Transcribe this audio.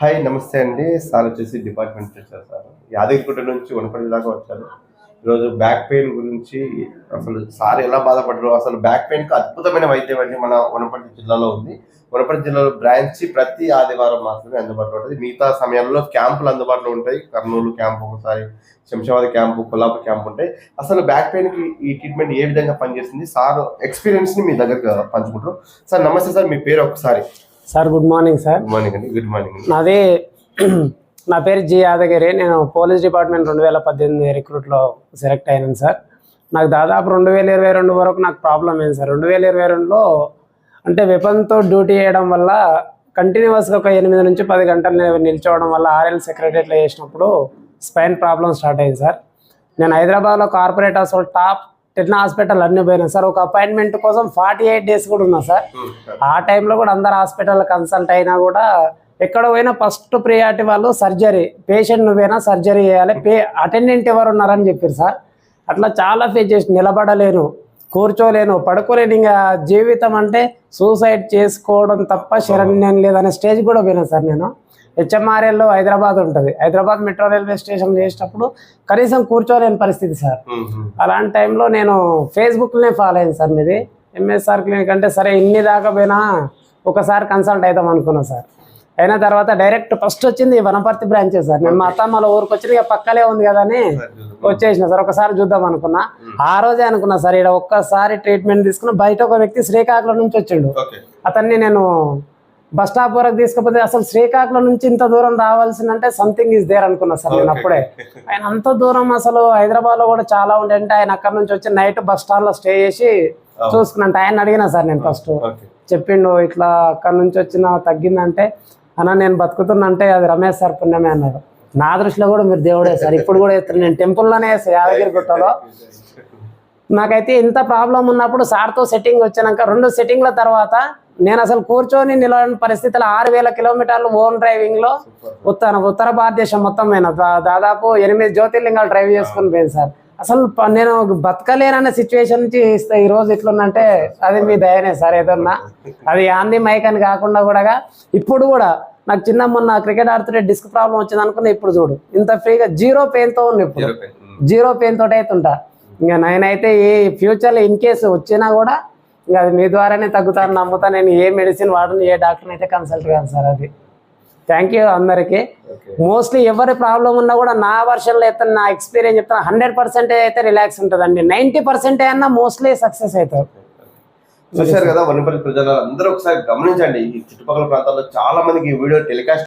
Hi నమస్తే అండి. Sir వచ్చేసి డిపార్ట్మెంట్ వచ్చారు సార్. యాదగిరిగుట్ట నుంచి వనపర్తి దాకా వచ్చారు. ఈరోజు బ్యాక్ పెయిన్ గురించి అసలు సార్ ఎలా బాధపడ్డారు, అసలు బ్యాక్ పెయిన్కి అద్భుతమైన వైద్యం అండి మన వనపర్తి జిల్లాలో ఉంది. వనపర్తి జిల్లాలో బ్రాంచ్ ప్రతి ఆదివారం మాత్రమే అందుబాటులో ఉంటుంది. మిగతా సమయాల్లో క్యాంపులు అందుబాటులో ఉంటాయి. కర్నూలు క్యాంపు ఒకసారి, శంషాబాద్ క్యాంపు, కొల్లాపూర్ క్యాంపు ఉంటాయి. అసలు బ్యాక్ పెయిన్కి ఈ ట్రీట్మెంట్ ఏ విధంగా పనిచేస్తుంది, సార్ ఎక్స్పీరియన్స్ని మీ దగ్గర పంచుకుంటారు. సార్ నమస్తే సార్, మీ పేరు ఒకసారి. Sir good morning sir. Good morning అండి. Good morning. నాది నా పేరు జి యాదగిరి. నేను పోలీస్ డిపార్ట్మెంట్ 2018 రిక్రూట్లో సెలెక్ట్ అయినాను సార్. నాకు దాదాపు 2022 వరకు నాకు ప్రాబ్లం అయింది సార్. 2022లో అంటే వెపన్తో డ్యూటీ చేయడం వల్ల కంటిన్యూస్గా ఒక 8 నుంచి 10 గంటలు నిల్చోవడం వల్ల ఆర్ఎల్ సెక్రటరీలో చేసినప్పుడు స్పైన్ ప్రాబ్లం స్టార్ట్ అయింది సార్. నేను హైదరాబాద్లో కార్పొరేట్ హాస్పిటల్ టాప్ 10 హాస్పిటల్ అన్నీ పోయినా సార్. ఒక అపాయింట్మెంట్ కోసం 48 డేస్ కూడా ఉన్నా సార్. ఆ టైంలో కూడా అందరు హాస్పిటల్ కన్సల్ట్ అయినా కూడా ఎక్కడ పోయినా ఫస్ట్ ప్రియారిటీ వాళ్ళు సర్జరీ, పేషెంట్ నువ్వైనా సర్జరీ చేయాలి, అటెండెంట్ ఎవరు ఉన్నారని చెప్పారు సార్. అట్లా చాలా ఫేస్ చేసి నిలబడలేను, కూర్చోలేను, పడుకోలేను. ఇంకా జీవితం అంటే సూసైడ్ చేసుకోవడం తప్ప శరణ్యం లేదనే స్టేజ్ కూడా పోయినా సార్. నేను హెచ్ఎంఆర్ఎల్లో హైదరాబాద్ ఉంటుంది, హైదరాబాద్ మెట్రో రైల్వే స్టేషన్ చేసేటప్పుడు కనీసం కూర్చోలేని పరిస్థితి సార్. అలాంటి టైంలో నేను ఫేస్బుక్లోనే ఫాలో అయింది సార్. మీది ఎంఎస్ఆర్ క్లినిక్ అంటే సరే ఇన్ని దాకా పోయినా ఒకసారి కన్సల్ట్ అవుతాం అనుకున్నా సార్. అయిన తర్వాత డైరెక్ట్ ఫస్ట్ వచ్చింది వనపర్తి బ్రాంచే సార్. నేను మా అత్తమ్మల ఊరికి వచ్చి ఇక పక్కలే ఉంది కదా అని వచ్చేసిన సార్. ఒకసారి చూద్దాం అనుకున్నా. ఆ రోజే అనుకున్నా సార్ ఇక్కడ ఒక్కసారి ట్రీట్మెంట్ తీసుకున్నా. బయట ఒక వ్యక్తి శ్రీకాకుళం నుంచి వచ్చిండు. అతన్ని నేను బస్ స్టాప్ వరకు తీసుకపోతే అసలు శ్రీకాకుళం నుంచి ఇంత దూరం రావాల్సిందంటే సంథింగ్ ఈజ్ దేర్ అనుకున్నా సార్ నేను అప్పుడే. ఆయన అంత దూరం అసలు హైదరాబాద్లో కూడా చాలా ఉండే ఆయన అక్కడ నుంచి వచ్చి నైట్ బస్ స్టాండ్లో స్టే చేసి చూసుకున్నట్టు ఆయన అడిగినా సార్. నేను ఫస్ట్ చెప్పిండు ఇట్లా అక్కడ నుంచి వచ్చిన తగ్గిందంటే అన్న నేను బతుకుతున్నా అంటే అది రమేష్ సార్ పుణ్యమే అన్నాడు. నా దృష్టిలో కూడా మీరు దేవుడే సార్. ఇప్పుడు కూడా చెప్తున్నాను, నేను టెంపుల్లోనే యాదగిరిగుట్టలో. నాకైతే ఇంత ప్రాబ్లం ఉన్నప్పుడు సార్తో సెట్టింగ్ వచ్చినాక 2 సెట్టింగ్ల తర్వాత నేను అసలు కూర్చొని నిలబడిన పరిస్థితుల్లో 6000 కిలోమీటర్లు ఓన్ డ్రైవింగ్లో ఉత్తర భారతదేశం మొత్తం పోయినా. దాదాపు 8 జ్యోతిర్లింగాలు డ్రైవ్ చేసుకుని పోయింది సార్. అసలు నేను బతకలేనన్న సిచ్యువేషన్ నుంచి ఈ రోజు ఇట్లుందంటే అది మీ దయనే సార్. ఏదన్నా అది ఆంది మైక్ అని కాకుండా కూడా ఇప్పుడు కూడా నాకు చిన్న మొన్న క్రికెట్ ఆడుతుంటే డిస్క్ ప్రాబ్లం వచ్చింది అనుకున్నా. ఇప్పుడు చూడు ఇంత ఫ్రీగా జీరో పెయిన్తో ఉంది. ఇప్పుడు జీరో పెయిన్ తోటి అయితే ఉంటా. ఇంకా నేనైతే ఏ ఫ్యూచర్లో ఇన్ కేసు వచ్చినా కూడా ఇంకా అది మీ ద్వారానే తగ్గుతాను నమ్ముతా. నేను ఏ మెడిసిన్ వాడను, ఏ డాక్టర్ని అయితే కన్సల్ట్ కాదు సార్. అది థ్యాంక్ యూ అందరికీ. మోస్ట్లీ ఎవరి ప్రాబ్లం ఉన్నా కూడా నా వర్షన్లో అయితే నా ఎక్స్పీరియన్స్ చెప్తాను 100% అయితే రిలాక్స్ ఉంటుందండి. 90% అయినా మోస్ట్లీ సక్సెస్ అవుతారు. చూశారు కదా వనపర్తి ప్రజలు అందరూ ఒకసారి గమనించండి. ఈ చుట్టుపక్కల ప్రాంతాల్లో చాలా మందికి ఈ వీడియో టెలికాస్ట్